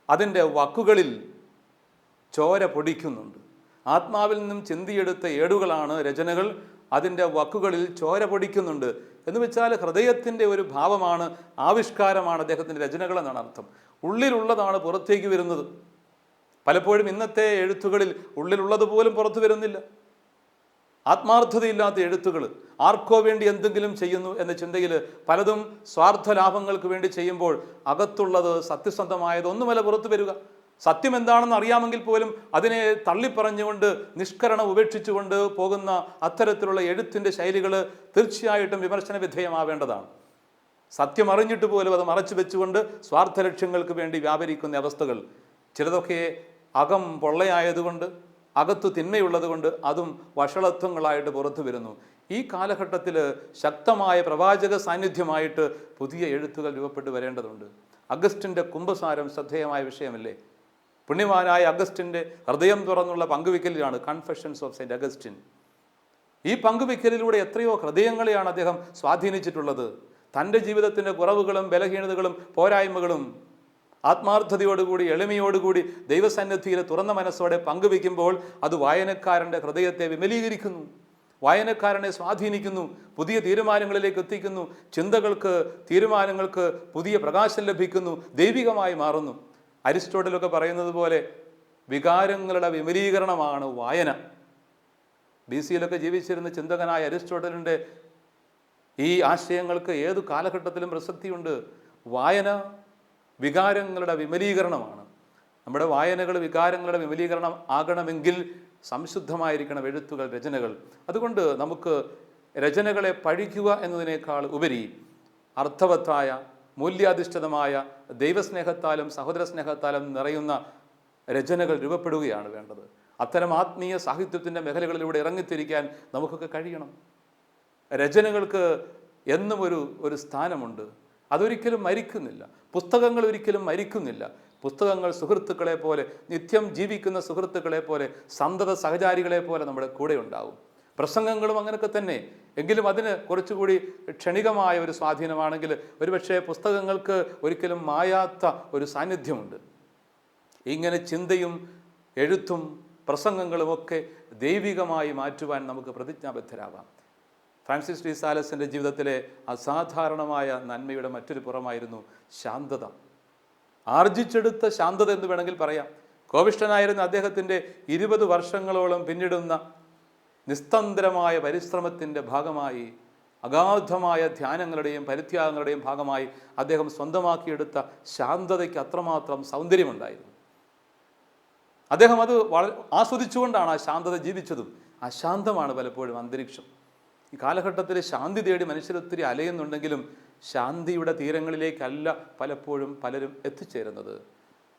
അതിൻ്റെ വാക്കുകളിൽ ചോര പൊടിക്കുന്നുണ്ട്. ആത്മാവിൽ നിന്നും ചിന്തിയെടുത്ത ഏടുകളാണ് രചനകൾ, അതിൻ്റെ വാക്കുകളിൽ ചോര പൊടിക്കുന്നുണ്ട്. എന്ന് വെച്ചാൽ ഹൃദയത്തിൻ്റെ ഒരു ഭാവമാണ്, ആവിഷ്കാരമാണ് അദ്ദേഹത്തിൻ്റെ രചനകൾ എന്നാണ് അർത്ഥം. ഉള്ളിലുള്ളതാണ് പുറത്തേക്ക് വരുന്നത്. പലപ്പോഴും ഇന്നത്തെ എഴുത്തുകളിൽ ഉള്ളിലുള്ളത് പോലും പുറത്തു വരുന്നില്ല. ആത്മാർത്ഥതയില്ലാത്ത എഴുത്തുകൾ, ആർക്കോ വേണ്ടി എന്തെങ്കിലും ചെയ്യുന്നു എന്ന ചിന്തയിൽ പലതും സ്വാർത്ഥ ലാഭങ്ങൾക്ക് വേണ്ടി ചെയ്യുമ്പോൾ അകത്തുള്ളത് സത്യസന്ധമായതൊന്നുമല്ല പുറത്തു വരിക. സത്യം എന്താണെന്ന് അറിയാമെങ്കിൽ പോലും അതിനെ തള്ളിപ്പറഞ്ഞുകൊണ്ട് നിഷ്കരണം ഉപേക്ഷിച്ചുകൊണ്ട് പോകുന്ന അത്തരത്തിലുള്ള എഴുത്തിൻ്റെ ശൈലികൾ തീർച്ചയായിട്ടും വിമർശന വിധേയമാവേണ്ടതാണ്. സത്യം അറിഞ്ഞിട്ട് പോലും അത് മറച്ചു വെച്ചുകൊണ്ട് സ്വാർത്ഥ ലക്ഷ്യങ്ങൾക്ക് വേണ്ടി വ്യാപരിക്കുന്ന അവസ്ഥകൾ, ചിലതൊക്കെ അകം പൊള്ളയായതുകൊണ്ട്, അകത്ത് തിന്മയുള്ളത് കൊണ്ട് അതും വഷളത്വങ്ങളായിട്ട് പുറത്തു വരുന്നു. ഈ കാലഘട്ടത്തിൽ ശക്തമായ പ്രവാചക സാന്നിധ്യമായിട്ട് പുതിയ എഴുത്തുകൾ രൂപപ്പെട്ടു വരേണ്ടതുണ്ട്. അഗസ്റ്റിൻ്റെ കുംഭസാരം ശ്രദ്ധേയമായ വിഷയമല്ലേ? പുണ്യവാനായ അഗസ്റ്റിൻ്റെ ഹൃദയം തുറന്നുള്ള പങ്കുവയ്ക്കലിലാണ് കൺഫെഷൻസ് ഓഫ് സെയിൻറ്റ് അഗസ്റ്റിൻ. ഈ പങ്കുവയ്ക്കലിലൂടെ എത്രയോ ഹൃദയങ്ങളെയാണ് അദ്ദേഹം സ്വാധീനിച്ചിട്ടുള്ളത്. തൻ്റെ ജീവിതത്തിൻ്റെ കുറവുകളും ബലഹീനതകളും പോരായ്മകളും ആത്മാർത്ഥതയോടുകൂടി എളിമയോടുകൂടി ദൈവസന്നിധിയിൽ തുറന്ന മനസ്സോടെ പങ്കുവയ്ക്കുമ്പോൾ അത് വായനക്കാരൻ്റെ ഹൃദയത്തെ വിമലീകരിക്കുന്നു, വായനക്കാരനെ സ്വാധീനിക്കുന്നു, പുതിയ തീരുമാനങ്ങളിലേക്ക് എത്തിക്കുന്നു, ചിന്തകൾക്ക് തീരുമാനങ്ങൾക്ക് പുതിയ പ്രകാശം ലഭിക്കുന്നു, ദൈവികമായി മാറുന്നു. അരിസ്റ്റോട്ടിലൊക്കെ പറയുന്നത് പോലെ വികാരങ്ങളുടെ വിമലീകരണമാണ് വായന. BC-യിലൊക്കെ ജീവിച്ചിരുന്ന ചിന്തകനായ അരിസ്റ്റോട്ടലിൻ്റെ ഈ ആശയങ്ങൾക്ക് ഏതു കാലഘട്ടത്തിലും പ്രസക്തിയുണ്ട്. വായന വികാരങ്ങളുടെ വിമലീകരണമാണ്. നമ്മുടെ വായനകൾ വികാരങ്ങളുടെ വിമലീകരണം ആകണമെങ്കിൽ സംശുദ്ധമായിരിക്കണം എഴുത്തുകൾ, രചനകൾ. അതുകൊണ്ട് നമുക്ക് രചനകളെ പഴിക്കുക എന്നതിനേക്കാൾ ഉപരി അർത്ഥവത്തായ, മൂല്യാധിഷ്ഠിതമായ, ദൈവസ്നേഹത്താലും സഹോദര സ്നേഹത്താലും നിറയുന്ന രചനകൾ രൂപപ്പെടുകയാണ് വേണ്ടത്. അത്തരം ആത്മീയ സാഹിത്യത്തിൻ്റെ മേഖലകളിലൂടെ ഇറങ്ങിത്തിരിക്കാൻ നമുക്കൊക്കെ കഴിയണം. രചനകൾക്ക് എന്നും ഒരു സ്ഥാനമുണ്ട്. അതൊരിക്കലും മരിക്കുന്നില്ല. പുസ്തകങ്ങൾ ഒരിക്കലും മരിക്കുന്നില്ല. പുസ്തകങ്ങൾ സുഹൃത്തുക്കളെ പോലെ, നിത്യം ജീവിക്കുന്ന സുഹൃത്തുക്കളെ പോലെ, സന്തത സഹചാരികളെ പോലെ നമ്മുടെ കൂടെ ഉണ്ടാവും. പ്രസംഗങ്ങളും അങ്ങനെയൊക്കെ തന്നെ. എങ്കിലും അതിന് കുറച്ചുകൂടി ക്ഷണികമായ ഒരു സ്വാധീനമാണെങ്കിൽ ഒരുപക്ഷെ പുസ്തകങ്ങൾക്ക് ഒരിക്കലും മായാത്ത ഒരു സാന്നിധ്യമുണ്ട്. ഇങ്ങനെ ചിന്തയും എഴുത്തും പ്രസംഗങ്ങളുമൊക്കെ ദൈവികമായി മാറ്റുവാൻ നമുക്ക് പ്രതിജ്ഞാബദ്ധരാകാം. ഫ്രാൻസിസ് ഡി സാലസിൻ്റെ ജീവിതത്തിലെ അസാധാരണമായ നന്മയുടെ മറ്റൊരു പുറമായിരുന്നു ശാന്തത. ആർജിച്ചെടുത്ത ശാന്തത എന്ന് വേണമെങ്കിൽ പറയാം. കോപിഷ്ഠനായിരുന്ന അദ്ദേഹത്തിൻ്റെ 20 വർഷങ്ങളോളം പിന്നിടുന്ന നിസ്തന്ത്രമായ പരിശ്രമത്തിൻ്റെ ഭാഗമായി, അഗാധമായ ധ്യാനങ്ങളുടെയും പരിത്യാഗങ്ങളുടെയും ഭാഗമായി അദ്ദേഹം സ്വന്തമാക്കിയെടുത്ത ശാന്തതയ്ക്ക് അത്രമാത്രം സൗന്ദര്യമുണ്ടായിരുന്നു. അദ്ദേഹം അത് വളരെ ആസ്വദിച്ചുകൊണ്ടാണ് ആ ശാന്തത ജീവിച്ചതും. അശാന്തമാണ് പലപ്പോഴും അന്തരീക്ഷം. ഈ കാലഘട്ടത്തിൽ ശാന്തി തേടി മനുഷ്യരൊത്തിരി അലയുന്നുണ്ടെങ്കിലും ശാന്തിയുടെ തീരങ്ങളിലേക്കല്ല പലപ്പോഴും പലരും എത്തിച്ചേരുന്നത്.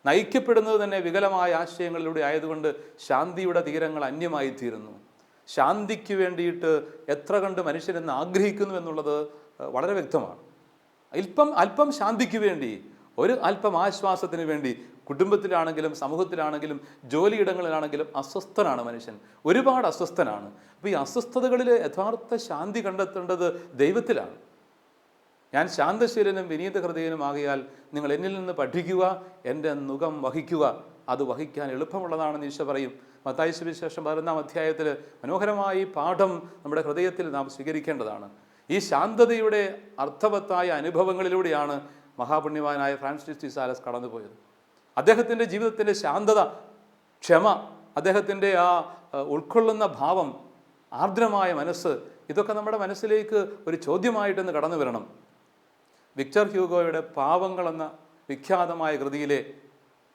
നയിക്കപ്പെടുന്നത് തന്നെ വികലമായ ആശയങ്ങളിലൂടെ ആയതുകൊണ്ട് ശാന്തിയുടെ തീരങ്ങൾ അന്യമായി തീരുന്നു. ശാന്തിക്ക് വേണ്ടിയിട്ട് എത്ര കണ്ട് മനുഷ്യരെന്ന് ആഗ്രഹിക്കുന്നു എന്നുള്ളത് വളരെ വ്യക്തമാണ്. അല്പം ശാന്തിക്ക് വേണ്ടി, ഒരു അല്പം ആശ്വാസത്തിന് വേണ്ടി കുടുംബത്തിലാണെങ്കിലും സമൂഹത്തിലാണെങ്കിലും ജോലിയിടങ്ങളിലാണെങ്കിലും അസ്വസ്ഥനാണ് മനുഷ്യൻ, ഒരുപാട് അസ്വസ്ഥനാണ്. അപ്പോൾ ഈ അസ്വസ്ഥതകളിൽ യഥാർത്ഥ ശാന്തി കണ്ടെത്തേണ്ടത് ദൈവത്തിലാണ്. ഞാൻ ശാന്തശീലനും വിനീത ഹൃദയനുമാകിയാൽ നിങ്ങൾ എന്നിൽ നിന്ന് പഠിക്കുക, എൻ്റെ നുകം വഹിക്കുക, അത് വഹിക്കാൻ എളുപ്പമുള്ളതാണെന്ന് ഈശോ പറയും. മത്തായി സുവിശേഷം 11-ാം അധ്യായത്തിൽ മനോഹരമായി പാഠം നമ്മുടെ ഹൃദയത്തിൽ നാം സ്വീകരിക്കേണ്ടതാണ്. ഈ ശാന്തതയുടെ അർത്ഥവത്തായ അനുഭവങ്ങളിലൂടെയാണ് മഹാപുണ്യവാനായ ഫ്രാൻസിസ് ഡി സാലസ് കടന്നുപോയത്. അദ്ദേഹത്തിൻ്റെ ജീവിതത്തിൻ്റെ ശാന്തത, ക്ഷമ, അദ്ദേഹത്തിൻ്റെ ആ ഉൾക്കൊള്ളുന്ന ഭാവം, ആർദ്രമായ മനസ്സ്, ഇതൊക്കെ നമ്മുടെ മനസ്സിലേക്ക് ഒരു ചോദ്യമായിട്ടൊന്ന് കടന്നു വരണം. വിക്ടർ ഹ്യൂഗോയുടെ പാവങ്ങൾ എന്ന വിഖ്യാതമായ കൃതിയിലെ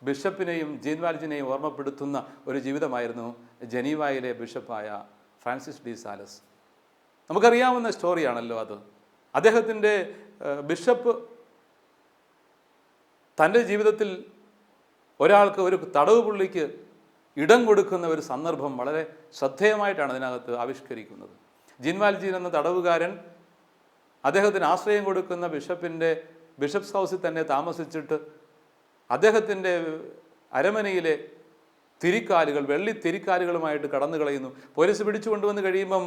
ബിഷപ്പിനെയും ജീൻ വാൽജിനെയും ഓർമ്മപ്പെടുത്തുന്ന ഒരു ജീവിതമായിരുന്നു ജനീവയിലെ ബിഷപ്പായ ഫ്രാൻസിസ് ഡി സാലസ്. നമുക്കറിയാവുന്ന സ്റ്റോറിയാണല്ലോ അത്. അദ്ദേഹത്തിൻ്റെ ബിഷപ്പ് തൻ്റെ ജീവിതത്തിൽ ഒരാൾക്ക്, ഒരു തടവ് പുള്ളിക്ക് ഇടം കൊടുക്കുന്ന ഒരു സന്ദർഭം വളരെ ശ്രദ്ധേയമായിട്ടാണ് അതിനകത്ത് ആവിഷ്കരിക്കുന്നത്. ജീൻ വാൽജീൻ എന്ന തടവുകാരൻ അദ്ദേഹത്തിന് ആശ്രയം കൊടുക്കുന്ന ബിഷപ്സ് ഹൗസിൽ തന്നെ താമസിച്ചിട്ട് അദ്ദേഹത്തിൻ്റെ അരമനയിലെ തിരിക്കാലുകൾ, വെള്ളി തിരിക്കാലുകളുമായിട്ട് കടന്നു കളയുന്നു. പോലീസ് പിടിച്ചു കൊണ്ടുവന്ന് കഴിയുമ്പം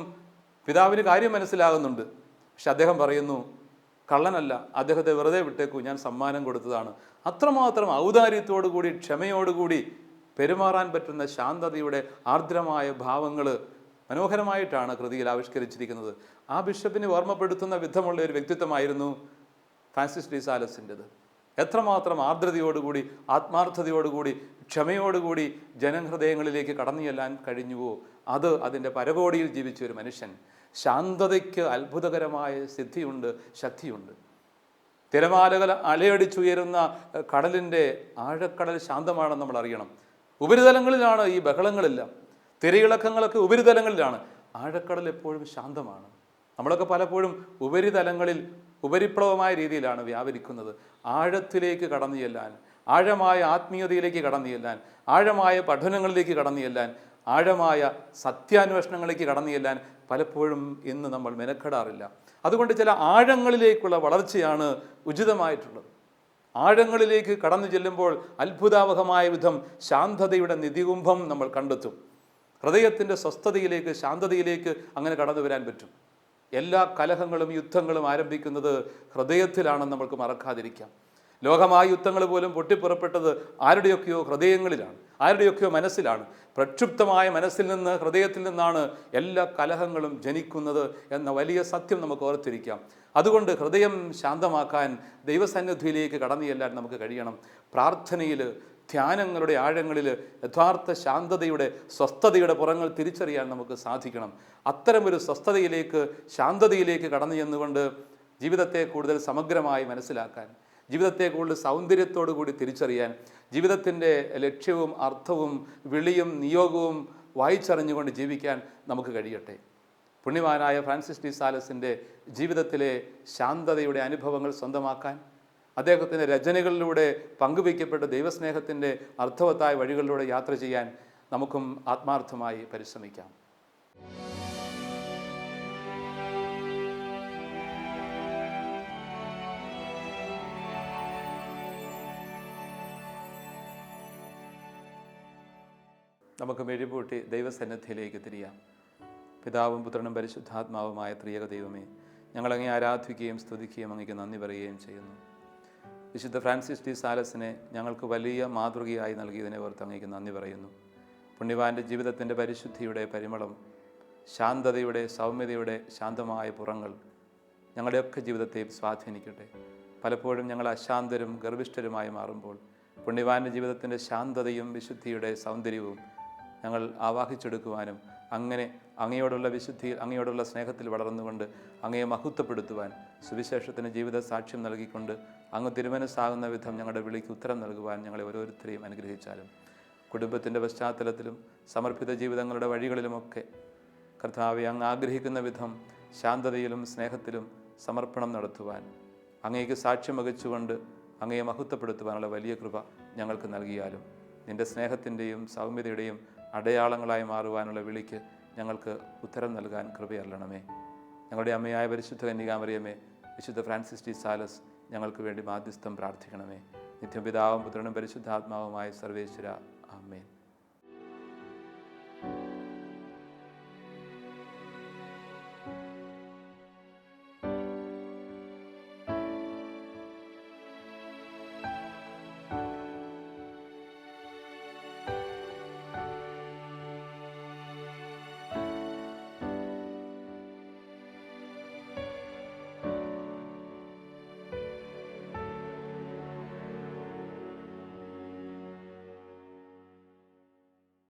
പിതാവിന് കാര്യം മനസ്സിലാകുന്നുണ്ട്. പക്ഷെ അദ്ദേഹം പറയുന്നു, കള്ളനല്ല, അദ്ദേഹത്തെ വെറുതെ വിട്ടേക്കൂ, ഞാൻ സമ്മാനം കൊടുത്തതാണ്. അത്രമാത്രം ഔദാര്യത്തോടുകൂടി ക്ഷമയോടുകൂടി പെരുമാറാൻ പറ്റുന്ന ശാന്തതയുടെ ആർദ്രമായ ഭാവങ്ങൾ മനോഹരമായിട്ടാണ് കൃതിയിൽ ആവിഷ്കരിച്ചിരിക്കുന്നത്. ആ ബിഷപ്പിനെ ഓർമ്മപ്പെടുത്തുന്ന വിധമുള്ള ഒരു വ്യക്തിത്വമായിരുന്നു ഫ്രാൻസിസ് ഡി സാലസിൻ്റെത്. എത്രമാത്രം ആർദ്രതയോടുകൂടി, ആത്മാർത്ഥതയോടുകൂടി, ക്ഷമയോടുകൂടി ജനഹൃദയങ്ങളിലേക്ക് കടന്നു ചെല്ലാൻ കഴിഞ്ഞുവോ, അത് അതിൻ്റെ പരകോടിയിൽ ജീവിച്ച ഒരു മനുഷ്യൻ. ശാന്തതയ്ക്ക് അത്ഭുതകരമായ സിദ്ധിയുണ്ട്, ശക്തിയുണ്ട്. തിരമാലകൾ അലയടിച്ചുയരുന്ന കടലിൻ്റെ ആഴക്കടൽ ശാന്തമാണെന്ന് നമ്മൾ അറിയണം. ഉപരിതലങ്ങളിലാണ് ഈ ബഹളങ്ങളെല്ലാം, തിരയിളക്കങ്ങളൊക്കെ ഉപരിതലങ്ങളിലാണ്. ആഴക്കടൽ എപ്പോഴും ശാന്തമാണ്. നമ്മളൊക്കെ പലപ്പോഴും ഉപരിതലങ്ങളിൽ ഉപരിപ്ലവമായ രീതിയിലാണ് വ്യാപരിക്കുന്നത്. ആഴത്തിലേക്ക് കടന്നു ചെല്ലാൻ, ആഴമായ ആത്മീയതയിലേക്ക് കടന്നു ചെല്ലാൻ, ആഴമായ പഠനങ്ങളിലേക്ക് കടന്നു ചെല്ലാൻ, ആഴമായ സത്യാന്വേഷണങ്ങളിലേക്ക് കടന്നു ചെല്ലാൻ പലപ്പോഴും ഇന്ന് നമ്മൾ മെനക്കെടാറില്ല. അതുകൊണ്ട് ചില ആഴങ്ങളിലേക്കുള്ള വളർച്ചയാണ് ഉചിതമായിട്ടുള്ളത്. ആഴങ്ങളിലേക്ക് കടന്നു ചെല്ലുമ്പോൾ അത്ഭുതാവഹമായ വിധം ശാന്തതയുടെ നിധികുംഭം നമ്മൾ കണ്ടെത്തും. ഹൃദയത്തിൻ്റെ സ്വസ്ഥതയിലേക്ക്, ശാന്തതയിലേക്ക് അങ്ങനെ കടന്നു വരാൻ പറ്റും. എല്ലാ കലഹങ്ങളും യുദ്ധങ്ങളും ആരംഭിക്കുന്നത് ഹൃദയത്തിലാണെന്ന് നമ്മൾക്ക് മറക്കാതിരിക്കാം. ലോകമായ യുദ്ധങ്ങൾ പോലും പൊട്ടിപ്പുറപ്പെട്ടത് ആരുടെയൊക്കെയോ ഹൃദയങ്ങളിലാണ്, ആരുടെയൊക്കെയോ മനസ്സിലാണ്. പ്രക്ഷുബ്ധമായ മനസ്സിൽ നിന്ന്, ഹൃദയത്തിൽ നിന്നാണ് എല്ലാ കലഹങ്ങളും ജനിക്കുന്നത് എന്ന വലിയ സത്യം നമുക്ക് ഓർത്തിരിക്കാം. അതുകൊണ്ട് ഹൃദയം ശാന്തമാക്കാൻ ദൈവസന്നിധിയിലേക്ക് കടന്നു ചെല്ലാൻ നമുക്ക് കഴിയണം. പ്രാർത്ഥനയിൽ, ധ്യാനങ്ങളുടെ ആഴങ്ങളിൽ യഥാർത്ഥ ശാന്തതയുടെ, സ്വസ്ഥതയുടെ പുറങ്ങൾ തിരിച്ചറിയാൻ നമുക്ക് സാധിക്കണം. അത്തരമൊരു സ്വസ്ഥതയിലേക്ക്, ശാന്തതയിലേക്ക് കടന്നു ചെന്നുകൊണ്ട് ജീവിതത്തെ കൂടുതൽ സമഗ്രമായി മനസ്സിലാക്കാൻ, ജീവിതത്തെ കൂടുതൽ സൗന്ദര്യത്തോടു കൂടി തിരിച്ചറിയാൻ, ജീവിതത്തിൻ്റെ ലക്ഷ്യവും അർത്ഥവും വിളിയും നിയോഗവും വായിച്ചറിഞ്ഞുകൊണ്ട് ജീവിക്കാൻ നമുക്ക് കഴിയട്ടെ. പുണ്യവാനായ ഫ്രാൻസിസ് ഡി സാലസിൻ്റെ ജീവിതത്തിലെ ശാന്തതയുടെ അനുഭവങ്ങൾ സ്വന്തമാക്കാൻ, അദ്ദേഹത്തിൻ്റെ രചനകളിലൂടെ പങ്കുവയ്ക്കപ്പെട്ട ദൈവസ്നേഹത്തിൻ്റെ അർത്ഥവത്തായ വഴികളിലൂടെ യാത്ര ചെയ്യാൻ നമുക്കും ആത്മാർത്ഥമായി പരിശ്രമിക്കാം. നമുക്ക് മെഴിപൂട്ടി ദൈവസന്നിധിയിലേക്ക് തിരിയാം. പിതാവും പുത്രനും പരിശുദ്ധാത്മാവുമായ ത്രിയേക ദൈവമേ, ഞങ്ങളങ്ങേ ആരാധിക്കുകയും സ്തുതിക്കുകയും അങ്ങേക്ക് നന്ദി പറയുകയും ചെയ്യുന്നു. വിശുദ്ധ ഫ്രാൻസിസ് ഡി സാലസിനെ ഞങ്ങൾക്ക് വലിയ മാതൃകയായി നൽകിയതിനെ ഓർത്ത് അങ്ങേക്ക് നന്ദി പറയുന്നു. പുണ്യവാൻ്റെ ജീവിതത്തിൻ്റെ പരിശുദ്ധിയുടെ പരിമളം, ശാന്തതയുടെ, സൗമ്യതയുടെ ശാന്തമായ പുറങ്ങൾ ഞങ്ങളുടെയൊക്കെ ജീവിതത്തെ സ്വാധീനിക്കട്ടെ. പലപ്പോഴും ഞങ്ങൾ അശാന്തരും ഗർഭിഷ്ഠരുമായി മാറുമ്പോൾ പുണ്യവാൻ്റെ ജീവിതത്തിൻ്റെ ശാന്തതയും വിശുദ്ധിയുടെ സൗന്ദര്യവും ഞങ്ങൾ ആവാഹിച്ചെടുക്കുവാനും അങ്ങനെ അങ്ങയോടുള്ള വിശുദ്ധിയിൽ, അങ്ങയോടുള്ള സ്നേഹത്തിൽ വളർന്നുകൊണ്ട് അങ്ങയെ മഹത്വപ്പെടുത്തുവാൻ, സുവിശേഷത്തിന് ജീവിത സാക്ഷ്യം നൽകിക്കൊണ്ട് അങ്ങ് തിരുമനസ്സാകുന്ന വിധം ഞങ്ങളുടെ വിളിക്ക് ഉത്തരം നൽകുവാൻ ഞങ്ങളെ ഓരോരുത്തരെയും അനുഗ്രഹിച്ചാലും, കുടുംബത്തിൻ്റെ പശ്ചാത്തലത്തിലും സമർപ്പിത ജീവിതങ്ങളുടെ വഴികളിലുമൊക്കെ കർത്താവെ അങ്ങ് ആഗ്രഹിക്കുന്ന വിധം ശാന്തതയിലും സ്നേഹത്തിലും സമർപ്പണം നടത്തുവാൻ, അങ്ങേക്ക് സാക്ഷ്യം വഹിച്ചുകൊണ്ട് അങ്ങയെ മഹത്വപ്പെടുത്തുവാനുള്ള വലിയ കൃപ ഞങ്ങൾക്ക് നൽകിയാലും, നിൻ്റെ സ്നേഹത്തിൻ്റെയും സൗമ്യതയുടെയും അടയാളങ്ങളായി മാറുവാനുള്ള വിളിക്ക് ഞങ്ങൾക്ക് ഉത്തരം നൽകാൻ കൃപയല്ലണമേ. ഞങ്ങളുടെ അമ്മയായ പരിശുദ്ധ കന്യകാമറിയമേ, വിശുദ്ധ ഫ്രാൻസിസ് ഡി സാലസ് ഞങ്ങൾക്ക് വേണ്ടി മാധ്യസ്ഥം പ്രാർത്ഥിക്കണമേ. നിത്യപിതാവും പുത്രനും പരിശുദ്ധാത്മാവുമായ സർവേശ്വര